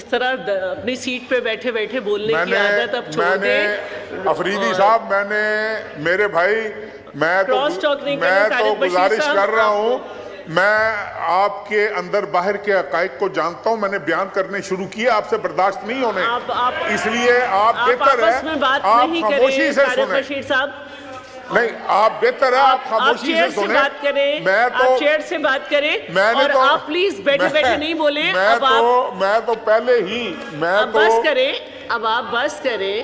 इस तरह अपनी सीट पे बैठे बैठे बोलने की आदत अब छोड़ दें। अफरीदी साहब, मैंने मेरे भाई मैं तो गुजारिश कर रहा हूँ, मैं आपके अंदर बाहर के हकायक को जानता हूँ, मैंने बयान करने शुरू किए, आपसे बर्दाश्त नहीं होने, इसलिए आप बेहतर है आप खामोशी से सुने। नहीं, आप बेहतर है आप खामोशी से सुने। बात करें, मैं तो आप चेयर से बात करें और आप प्लीज बैठे बैठे नहीं बोले। मैं तो पहले ही बस करें, अब आप बस करें।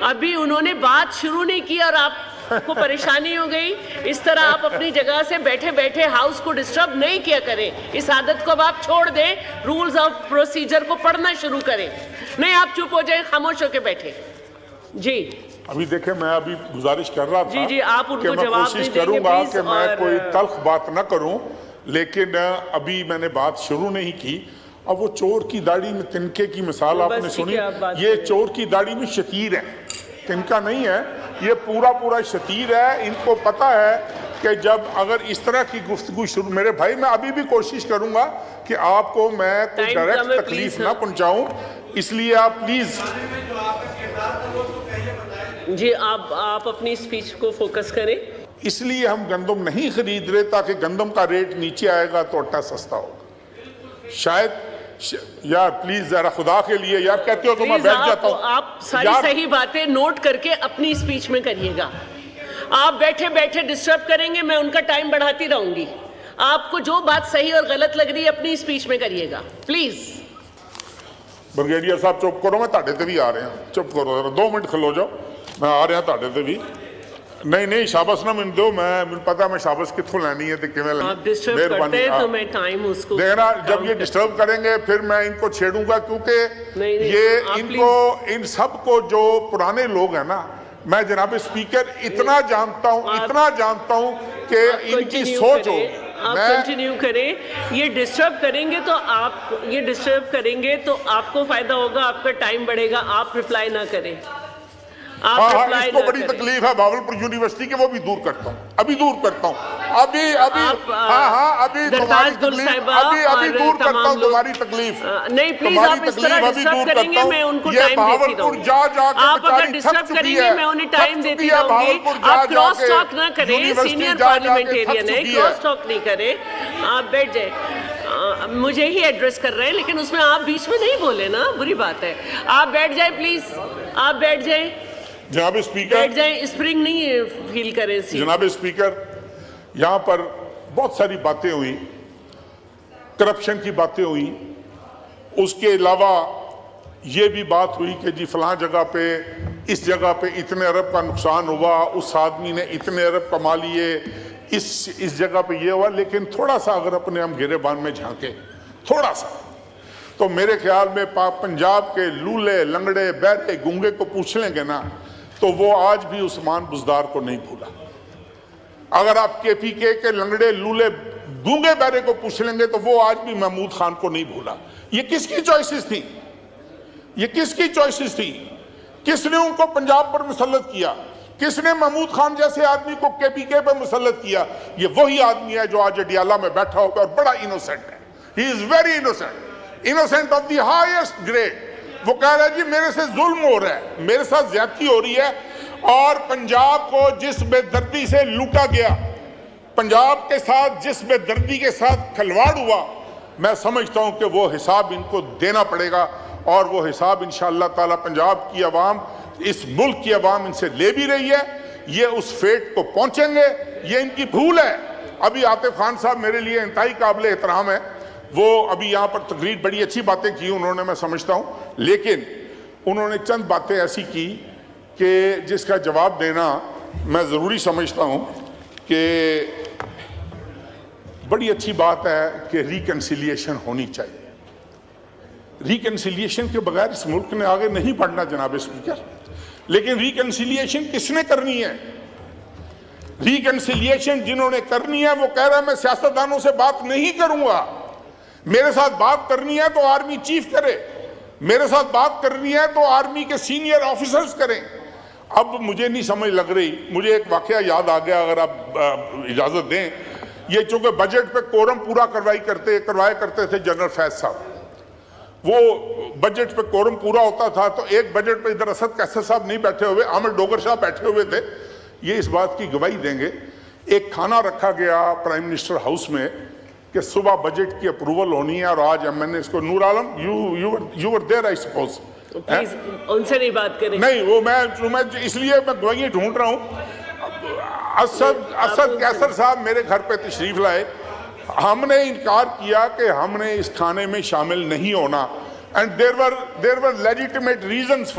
अभी उन्होंने बात शुरू नहीं की और आपको परेशानी हो गई। इस तरह आप अपनी जगह से बैठे बैठे हाउस को डिस्टर्ब नहीं किया करें। इस आदत को अब आप छोड़ दें, रूल्स ऑफ प्रोसीजर को पढ़ना शुरू करें। नहीं, आप चुप हो जाए, खामोश होकर बैठे। जी अभी देखें, मैं अभी गुजारिश कर रहा था जी, आप उनको मैं कोशिश करूंगा कि मैं कोई तल्ख बात न करूं, लेकिन अभी मैंने बात शुरू नहीं की। अब वो चोर की दाढ़ी में तिनके की मिसाल आपने सुनी, ये चोर की दाढ़ी में शतीर है, तिनका नहीं है, ये पूरा शतीर है। इनको पता है कि जब अगर इस तरह की गुफ्तगू शुरू, मेरे भाई मैं अभी भी कोशिश करूंगा कि आपको मैं कोई डायरेक्ट तकलीफ ना पहुंचाऊं, इसलिए आप प्लीज जी आप अपनी स्पीच को फोकस करें। इसलिए हम गंदम नहीं खरीद रहे ताकि गंदम का रेट नीचे आएगा तो आटा सस्ता होगा। शायद यार प्लीज जरा खुदा के लिए यार, कहते हो तो मैं बैठ जाता हूँ। आप सारी सही बातें नोट करके अपनी स्पीच में करिएगा। आप बैठे बैठे डिस्टर्ब करेंगे, मैं उनका टाइम बढ़ाती रहूंगी। आपको जो बात सही और गलत लग रही है अपनी स्पीच में करिएगा प्लीज। ब्रिगेडियर साहब चुप करो, मैं ताड़े ते भी आ रहे हैं, चुप करो जरा 2 मिनट खलो जाओ, मैं आ रहा ताड़े ते भी। नहीं शाबाश ना मैंने दो, मैं पता मैं शाबाश कितों लैनी है मेहरबानी। तो मैं टाइम उसको देखना, जब ये डिस्टर्ब करेंगे फिर मैं इनको छेड़ूंगा, क्योंकि ये इनको इन सब को जो पुराने लोग हैं ना, मैं जनाब स्पीकर इतना जानता हूँ कि इनकी सोच हो। आप कंटिन्यू करें। ये डिस्टर्ब करेंगे तो आपको फायदा होगा, आपका टाइम बढ़ेगा। आप रिप्लाई ना करें। इसको बड़ी तकलीफ है भावलपुर यूनिवर्सिटी के, वो भी दूर करता हूँ, अभी दूर करता हूँ, अभी तुम्हारी तकलीफ अभी दूर करता हूँ, तुम्हारी तकलीफ नहीं, प्लीज आप इस तरह डिस्टर्ब करेंगे, मैं उनको टाइम देती रहूंगी। आप अगर डिस्टर्ब करेंगे मैं उन्हें टाइम देती रहूंगी। आप क्रॉस टॉक ना करें, सीनियर पार्लियामेंटेरियन है, क्रॉस टॉक नहीं करें। आप बैठ जाए, मुझे ही एड्रेस कर रहे हैं, लेकिन उसमें आप बीच में नहीं बोले ना, बुरी बात है। आप बैठ जाए प्लीज, आप बैठ जाए जनाब स्पीकर, बैठ जाए, स्प्रिंग नहीं फील करें। जनाब स्पीकर, यहाँ पर बहुत सारी बातें हुई, करप्शन की बातें हुई, उसके अलावा ये भी बात हुई कि जी फलां जगह पे, इस जगह पे इतने अरब का नुकसान हुआ, उस आदमी ने इतने अरब कमा लिए, इस जगह पे ये हुआ। लेकिन थोड़ा सा अगर अपने हम गिरेबान में झांके थोड़ा सा, तो मेरे ख्याल में पंजाब के लूले लंगड़े बहरे गूंगे को पूछ लेंगे ना, तो वो आज भी उस्मान बुज़दार को नहीं भूला। अगर आप केपीके के लंगड़े लूले गूंगे बहरे को पूछ लेंगे तो वो आज भी महमूद खान को नहीं भूला। ये किसकी चॉइसेस थी? ये किसकी चॉइसेस थी? किसने उनको पंजाब पर मुसल्लत किया? किसने महमूद खान जैसे आदमी को केपीके पर मुसल्लत किया? ये वही आदमी है जो आज अडियाला में बैठा होगा और बड़ा इनोसेंट है। He is very innocent of the highest grade. वो कह रहा है जी मेरे से जुल्म हो रहा है, मेरे साथ ज्यादती हो रही है, और पंजाब को जिस बेदर्दी से लूटा गया, पंजाब के साथ जिस बेदर्दी के साथ खिलवाड़ हुआ, मैं समझता हूं कि वो हिसाब इनको देना पड़ेगा। और वो हिसाब इंशाअल्लाह ताला पंजाब की आवाम, इस मुल्क की आवाम इनसे ले भी रही है। ये उस फेट को पहुंचेंगे, ये इनकी भूल है। अभी आतिफ खान साहब मेरे लिए इंतहाई काबिल एहतराम है, वो अभी यहाँ पर तकरीर बड़ी अच्छी बातें की उन्होंने, मैं समझता हूँ, लेकिन उन्होंने चंद बातें ऐसी की कि जिसका जवाब देना मैं ज़रूरी समझता हूँ कि बड़ी अच्छी बात है कि रिकन्सिलिएशन होनी चाहिए। रिकन्सिलिएशन के बगैर इस मुल्क ने आगे नहीं बढ़ना जनाब स्पीकर। लेकिन रिकन्सिलिएशन किसने करनी है? रिकन्सिलिएशन जिन्होंने करनी है वो कह रहा है मैं सियासतदानों से बात नहीं करूंगा, मेरे साथ बात करनी है तो आर्मी चीफ करे, मेरे साथ बात करनी है तो आर्मी के सीनियर ऑफिसर्स करें। अब मुझे नहीं समझ लग रही, मुझे एक वाकया याद आ गया, अगर आप इजाजत दें। ये चूंकि बजट पे कोरम पूरा करवाया करते थे जनरल फैज साहब, वो बजट पे कोरम पूरा होता था तो एक बजट पे इधर असद कैसर साहब नहीं बैठे हुए, आमिर डोगर साहब बैठे हुए थे, ये इस बात की गवाही देंगे। एक खाना रखा गया प्राइम मिनिस्टर हाउस में कि सुबह बजट की अप्रूवल होनी है और आज मैंने इसको, Noor Alam you were there I suppose, please उनसे नहीं बात करें। नहीं वो मैं इसलिए मैं गवाही ढूंढ रहा हूं। असद कैसर साहब मेरे घर पे तशरीफ लाए, हमने इनकार किया कि हमने इस खाने में शामिल नहीं होना, and there were legitimate reasons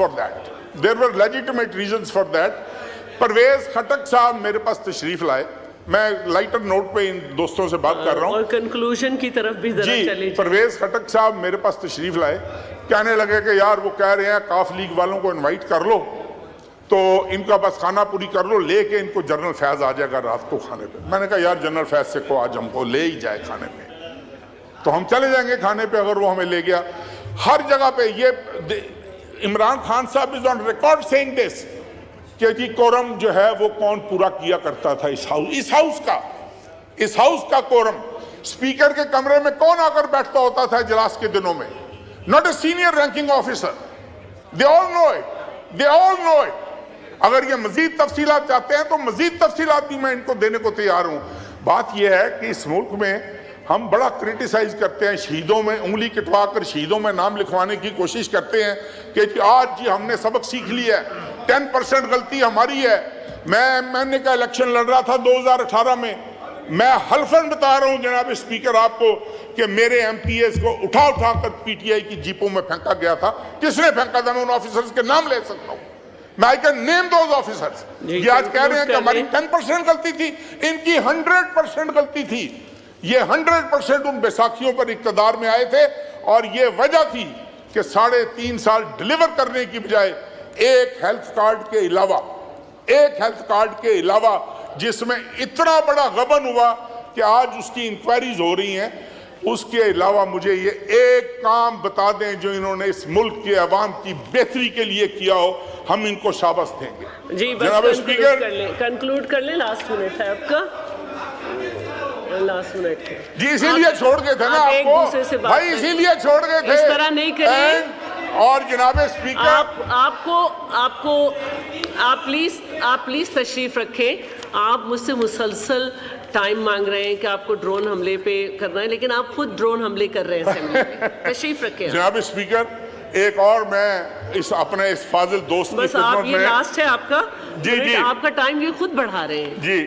for that. Pervez Khattak साहब मेरे पास तशरीफ लाए, मैं लाइटर नोट पे इन दोस्तों से बात कर रहा हूं और कंक्लूजन की तरफ भी जरा चले। परवेज खटक साहब मेरे पास तशरीफ लाए, कहने लगे कि यार वो कह रहे हैं काफ लीग वालों को इनवाइट कर लो तो इनका बस खाना पूरी कर लो, लेके इनको जनरल फैज आ जाएगा रात को खाने पे। मैंने कहा यार जनरल फैज से को आज हमको ले ही जाए खाने पे, तो हम चले जाएंगे खाने पे अगर वो हमें ले गया। हर जगह पे ये इमरान खान साहब is on record saying this कि जी कोरम जो है वो कौन पूरा किया करता था इस हाउस का कोरम, स्पीकर के कमरे में कौन आकर बैठता होता था इजलास के दिनों में, not a senior ranking officer, they all know it. अगर ये मजीद तफसीलात चाहते हैं तो मजीद तफसीलात भी मैं इनको देने को तैयार हूं। बात यह है कि इस मुल्क में हम बड़ा क्रिटिसाइज करते हैं, शहीदों में उंगली कटवा कर शहीदों में नाम लिखवाने की कोशिश करते हैं कि आज जी हमने सबक सीख लिया है, 10% गलती हमारी है। मैंने का इलेक्शन लड़ रहा था 2018 में, मैं हल्फन बता रहा हूं जनाब स्पीकर आपको कि मेरे एमपीएस को उठा कर पीटीआई की जीपों में फेंका गया था। किसने फेंका था? मैं उन ऑफिसर्स के नाम ले सकता हूं, मैं I can name those officers. ये आज कह रहे हैं कि हमारी 10% गलती थी, इनकी 100% गलती थी। ये 100% उन बैसाखियों पर इक्तदार में आए थे और ये वजह थी कि 3.5 साल डिलीवर करने की बजाय एक हेल्थ कार्ड के अलावा जिसमें इतना बड़ा गबन हुआ कि आज उसकी इंक्वायरीज हो रही हैं, उसके अलावा मुझे ये एक काम बता दें जो इन्होंने इस मुल्क के अवाम की बेहतरी के लिए किया हो, हम इनको शाबाश देंगे। जी बस कंक्लूड कर ले, लास्ट मिनट है आपका, लास्ट मिनट है जी, इसीलिए छोड़ गए थे ना आपको भाई, इसीलिए छोड़ गए थे, इस तरह नहीं करिए। और जनाब स्पीकर आप प्लीज तशरीफ रखें। आप मुझसे मुसलसल टाइम मांग रहे हैं कि आपको ड्रोन हमले पे करना है, लेकिन आप खुद ड्रोन हमले कर रहे हैं असेंबली में। तशरीफ रखें जनाब स्पीकर। एक और मैं इस फाजिल दोस्त बस आप ये लास्ट है आपका जी आपका टाइम ये खुद बढ़ा रहे हैं जी।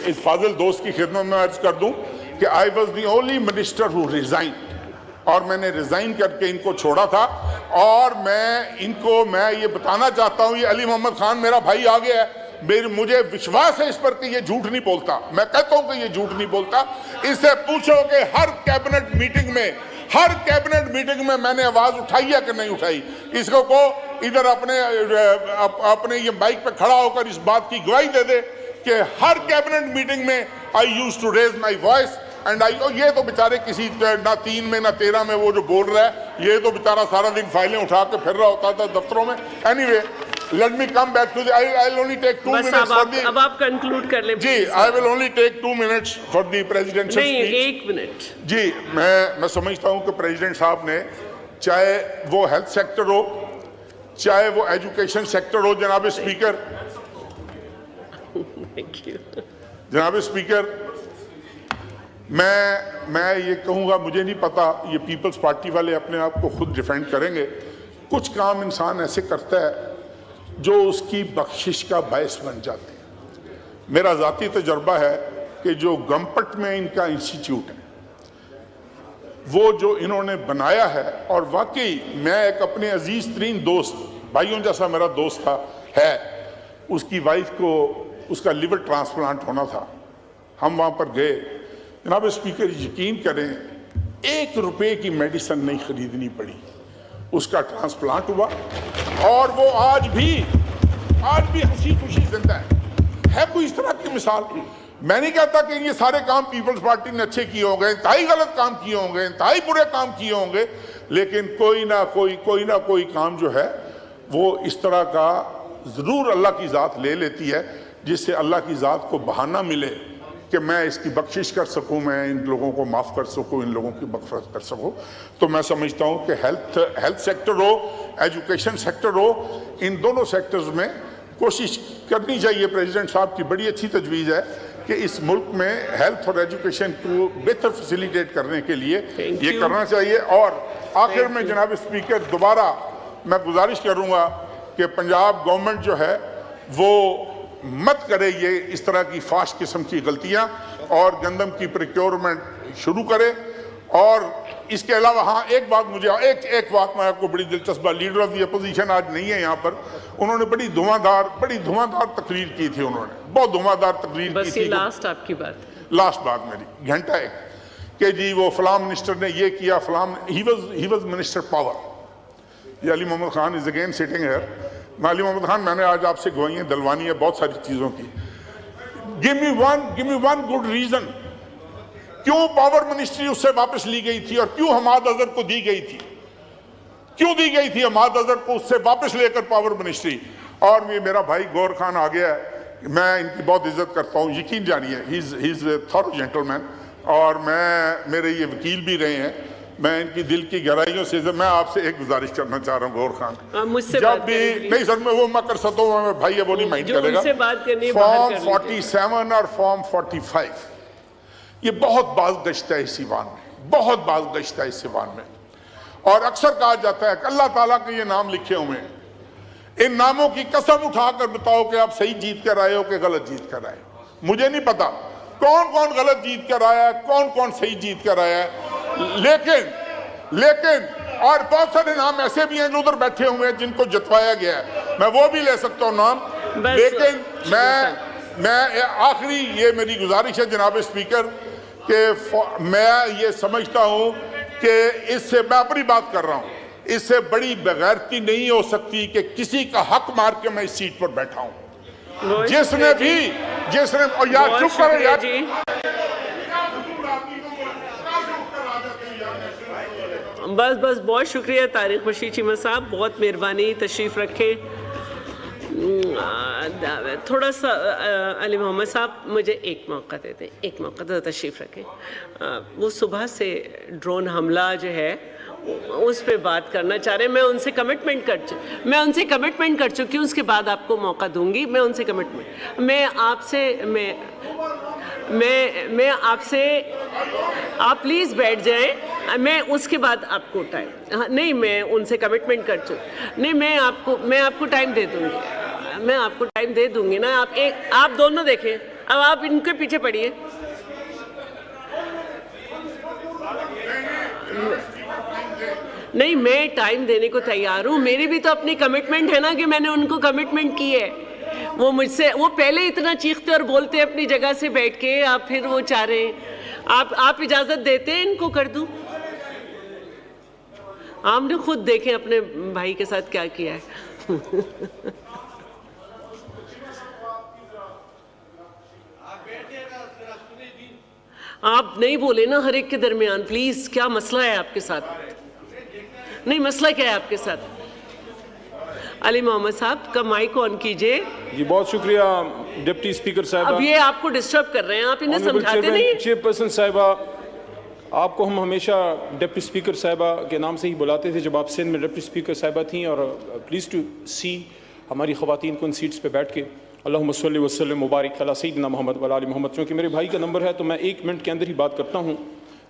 इस फाजिल दोस्त की खिदमत में अर्ज कर दूं कि I was the only minister who resign, और मैंने रिजाइन करके इनको छोड़ा था। और मैं ये बताना चाहता हूं, ये अली मोहम्मद खान मेरा भाई आ गया है, मुझे विश्वास है इस पर कि ये झूठ नहीं बोलता, मैं कहता हूं कि ये झूठ नहीं बोलता। इससे पूछो कि हर कैबिनेट मीटिंग में मैंने आवाज उठाई है कि नहीं उठाई। इसको को इधर अपने ये बाइक पे खड़ा होकर इस बात की गवाही दे दे कि हर कैबिनेट मीटिंग में I used to raise my voice and ये तो बेचारे किसी ना 3 में ना 13 में वो जो बोल रहा है, ये तो बेचारा सारा दिन फाइलें उठा के फिर रहा होता था दफ्तरों में। Anyway, let me come back to the I will only take 2 minutes for the, अब आप कंक्लूड कर ले जी। I will only take 2 minutes for the presidential speech. नहीं, 1 मिनट जी। मैं समझता हूं कि प्रेसिडेंट साहब ने, चाहे वो हेल्थ सेक्टर हो, चाहे वो एजुकेशन सेक्टर हो, जनाब स्पीकर थैंक यू जनाब स्पीकर, मैं ये कहूँगा, मुझे नहीं पता, ये पीपल्स पार्टी वाले अपने आप को खुद डिफेंड करेंगे। कुछ काम इंसान ऐसे करता है जो उसकी बख्शिश का बायस बन जाते हैं। मेरा ज़ाती तजर्बा है कि जो गमपट में इनका इंस्टीट्यूट है, वो जो इन्होंने बनाया है, और वाकई मैं एक अपने अजीज़ तरीन दोस्त, भाइयों जैसा मेरा दोस्त है, उसकी वाइफ को उसका लिवर ट्रांसप्लांट होना था, हम वहाँ पर गए। जनाब स्पीकर, यकीन करें, 1 रुपये की मेडिसिन नहीं खरीदनी पड़ी, उसका ट्रांसप्लांट हुआ और वो आज भी हंसी खुशी जिंदा है। कोई इस तरह की मिसाल? मैं नहीं कहता कि ये सारे काम पीपल्स पार्टी ने अच्छे किए होंगे, इंतहाई गलत काम किए होंगे, इंतहाई बुरे काम किए होंगे, लेकिन कोई ना कोई काम जो है वो इस तरह का जरूर अल्लाह की ज़ात ले लेती है, जिससे अल्लाह की ज़ात को बहाना मिले कि मैं इसकी बख्शिश कर सकूं, मैं इन लोगों को माफ़ कर सकूं, इन लोगों की मग़फ़िरत कर सकूं, तो मैं समझता हूं कि हेल्थ सेक्टर हो, एजुकेशन सेक्टर हो, इन दोनों सेक्टर्स में कोशिश करनी चाहिए। प्रेसिडेंट साहब की बड़ी अच्छी तजवीज़ है कि इस मुल्क में हेल्थ और एजुकेशन को बेहतर फैसिलिटेट करने के लिए ये करना चाहिए। और आखिर में जनाब स्पीकर दोबारा मैं गुजारिश करूँगा कि पंजाब गवर्नमेंट जो है वो मत करे ये इस तरह की फास्ट किस्म की गलतियां और गंदम की प्रोक्योरमेंट शुरू करे। और इसके अलावा हाँ, एक बात मैं आपको बड़ी दिलचस्प, लीडर ऑफ द अपोजिशन आज नहीं है यहाँ पर, उन्होंने बड़ी धुआंधार तकरीर की थी, उन्होंने बहुत धुआंधार तकरीर की थी। लास्ट आपकी बात, लास्ट बात मेरी घंटा एक कि जी वो फलां मिनिस्टर ने ये किया, फलां ही वाज मिनिस्टर पावर। ये Ali Mohammad Khan is again sitting here. Ali Mohammad Khan, मैंने आज आपसे गवाहियां दिलवानी है बहुत सारी चीजों की। Give me one good reason क्यों पावर मिनिस्ट्री उससे वापस ली गई थी और क्यों हमाद अजहर को दी गई थी, क्यों दी गई थी हमाद अजहर को उससे वापस लेकर पावर मिनिस्ट्री। और ये मेरा भाई गौर खान आ गया है, मैं इनकी बहुत इज्जत करता हूँ, यकीन जानिए, he is a thorough gentleman, और मेरे ये वकील भी रहे हैं। मैं इनकी दिल की गहराइयों से, मैं आपसे एक गुजारिश करना चाह रहा हूँ गौर खान, मुझसे जब भी नहीं सर मैं कर सकता हूँ, भाई है वो नहीं माइंड करेगा। फॉर्म 47 और फॉर्म 45 ये बहुत बाज गश्त है इस ईवान में, बहुत बाज गश्त है इस ईवान में। और अक्सर कहा जाता है कि अल्लाह ताला के ये नाम लिखे हुए हैं, इन नामों की कसम उठाकर बताओ कि आप सही जीत कर आए हो कि गलत जीत कर आए हो। मुझे नहीं पता कौन कौन गलत जीत कर आया है, कौन कौन सही जीत कर आया है, लेकिन और बहुत सारे नाम ऐसे भी हैं जो उधर बैठे हुए हैं जिनको जतवाया गया है, मैं वो भी ले सकता हूँ नाम। लेकिन मैं आखिरी ये मेरी गुजारिश है जनाब स्पीकर कि मैं ये समझता हूँ कि इससे, मैं अपनी बात कर रहा हूँ, इससे बड़ी बेगैरती नहीं हो सकती कि किसी का हक मार के मैं इस सीट पर बैठा हूँ। जिसने और यार चुप करो यार, बस बहुत शुक्रिया तारिक बशीर चीमा साहब, बहुत मेहरबानी, तशरीफ़ रखें। थोड़ा सा अली मोहम्मद साहब मुझे एक मौका दे दें, एक मौका तो तशरीफ़ रखें। वो सुबह से ड्रोन हमला जो है उस पे बात करना चाह रहे हैं, मैं उनसे कमिटमेंट कर चुकी हूँ, उसके बाद आपको मौका दूंगी। मैं उनसे कमिटमेंट, मैं आपसे आप प्लीज़ बैठ जाएं, मैं उसके बाद आपको टाइम, हाँ नहीं, मैं उनसे कमिटमेंट कर चुकी, नहीं मैं आपको टाइम दे दूंगी, मैं आपको टाइम दे दूंगी ना। आप दोनों देखें, अब आप इनके पीछे पड़िए। नहीं, मैं टाइम देने को तैयार हूँ, मेरी भी तो अपनी कमिटमेंट है ना कि मैंने उनको कमिटमेंट की है। वो पहले इतना चीखते और बोलते अपनी जगह से बैठ के, आप फिर वो चाह रहे हैं, आप इजाजत देते हैं इनको कर दूं? आपने खुद देखें अपने भाई के साथ क्या किया है। आप नहीं बोले ना हर एक के दरमियान, प्लीज। क्या मसला है आपके साथ? नहीं, मसला क्या है आपके साथ? अली मोहम्मद साहब का माइक ऑन कीजिए। जी बहुत शुक्रिया डिप्टी स्पीकर साहब। अब ये आपको डिस्टर्ब कर रहे हैं, आप इन्हें समझाते नहीं। चेयरपर्सन साहिबा, आपको हम हमेशा डिप्टी स्पीकर साहिबा के नाम से ही बुलाते थे जब आप सिंध में डिप्टी स्पीकर साहिबा थी, और प्लीज़ टू सी हमारी ख़वातीन को उन सीट्स पे बैठ के अल्लाहुम्मा सल्लि व सल्लिम मुबारक अला सय्यिदना मोहम्मद व आलि मोहम्मद। क्योंकि मेरे भाई का नंबर है तो मैं 1 मिनट के अंदर ही बात करता हूँ।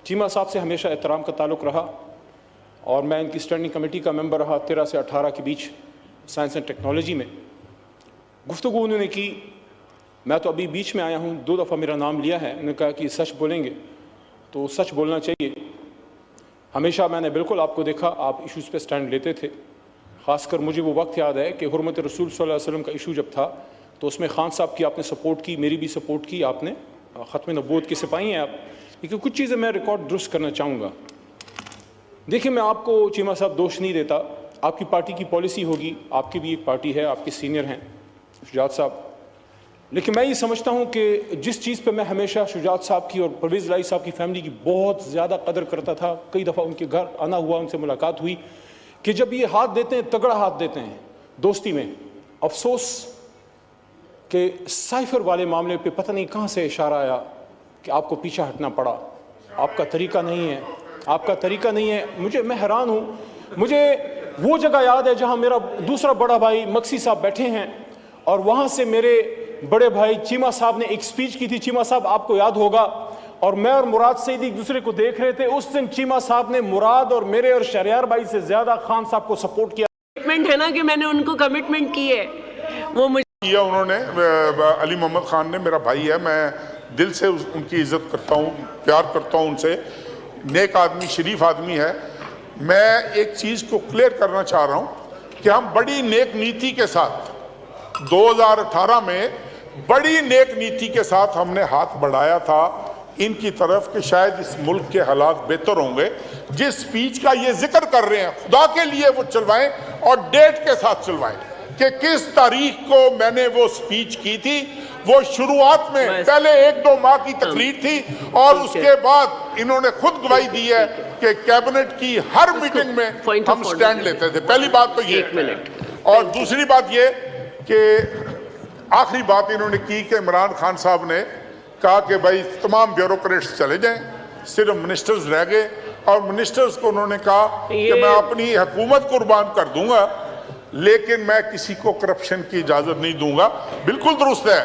चीमा साहब से हमेशा एहतराम का ताल्लुक़ रहा और मैं इनकी स्टैंडिंग कमेटी का मेंबर रहा 13 से 18 के बीच साइंस एंड टेक्नोलॉजी में। गुफ्तगू उन्होंने की, मैं तो अभी बीच में आया हूँ, 2 दफ़ा मेरा नाम लिया है, उन्होंने कहा कि सच बोलेंगे तो सच बोलना चाहिए। हमेशा मैंने बिल्कुल आपको देखा, आप इशूज़ पे स्टैंड लेते थे। ख़ासकर मुझे वो वक्त याद है कि हुर्मत रसूल सल्लल्लाहु अलैहि वसल्लम का इशू जब था तो उसमें खान साहब की आपने सपोर्ट की, मेरी भी सपोर्ट की आपने। ख़त्म नबूवत के सिपाही हैं आप। लेकिन कुछ चीज़ें मैं रिकॉर्ड दुरुस्त करना चाहूँगा। देखिए, मैं आपको चीमा साहब दोष नहीं देता, आपकी पार्टी की पॉलिसी होगी, आपकी भी एक पार्टी है, आपके सीनियर हैं शुजात साहब। लेकिन मैं ये समझता हूँ कि जिस चीज़ पे मैं हमेशा शुजात साहब की और परवेज़ इलाही साहब की फैमिली की बहुत ज़्यादा कदर करता था, कई दफ़ा उनके घर आना हुआ, उनसे मुलाकात हुई, कि जब ये हाथ देते हैं, तगड़ा हाथ देते हैं दोस्ती में। अफसोस कि साइफर वाले मामले पे पता नहीं कहाँ से इशारा आया कि आपको पीछे हटना पड़ा। आपका तरीका नहीं है, आपका तरीका नहीं है। मैं हैरान हूँ। मुझे वो जगह याद है जहाँ मेरा दूसरा बड़ा भाई मक्सी साहब बैठे हैं और वहाँ से मेरे बड़े भाई चीमा साहब ने एक स्पीच की थी। चीमा साहब, आपको याद होगा, और मैं और मुराद सईद एक दूसरे को देख रहे थे। उस दिन चीमा साहब ने मुराद और मेरे और शहरियार भाई से ज्यादा खान साहब को सपोर्ट किया। कमिटमेंट है ना कि मैंने उनको कमिटमेंट की है, वो मुझे किया उन्होंने। अली मोहम्मद खान ने, मेरा भाई है, मैं दिल से उनकी इज्जत करता हूँ, प्यार करता हूँ उनसे। नेक आदमी, शरीफ आदमी है। मैं एक चीज़ को क्लियर करना चाह रहा हूँ कि हम बड़ी नेक नीति के साथ 2018 में बड़ी नेक नीति के साथ हमने हाथ बढ़ाया था इनकी तरफ कि शायद इस मुल्क के हालात बेहतर होंगे। जिस स्पीच का ये जिक्र कर रहे हैं, खुदा के लिए वो चलवाएं और डेट के साथ चलवाएं कि किस तारीख को मैंने वो स्पीच की थी। वो शुरुआत में पहले 1-2 माह की तकरीर थी और उसके बाद इन्होंने खुद गवाही दी है कि कैबिनेट की हर मीटिंग में हम स्टैंड लेते थे। पहली बात तो ये। और दूसरी बात ये कि आखिरी बात इन्होंने की कि इमरान खान साहब ने कहा कि भाई तमाम ब्यूरोक्रेट्स चले जाएं, सिर्फ मिनिस्टर्स रह गए, और मिनिस्टर्स को उन्होंने कहा कि मैं अपनी हुकूमत कुर्बान कर दूंगा लेकिन मैं किसी को करप्शन की इजाजत नहीं दूंगा। बिल्कुल दुरुस्त है।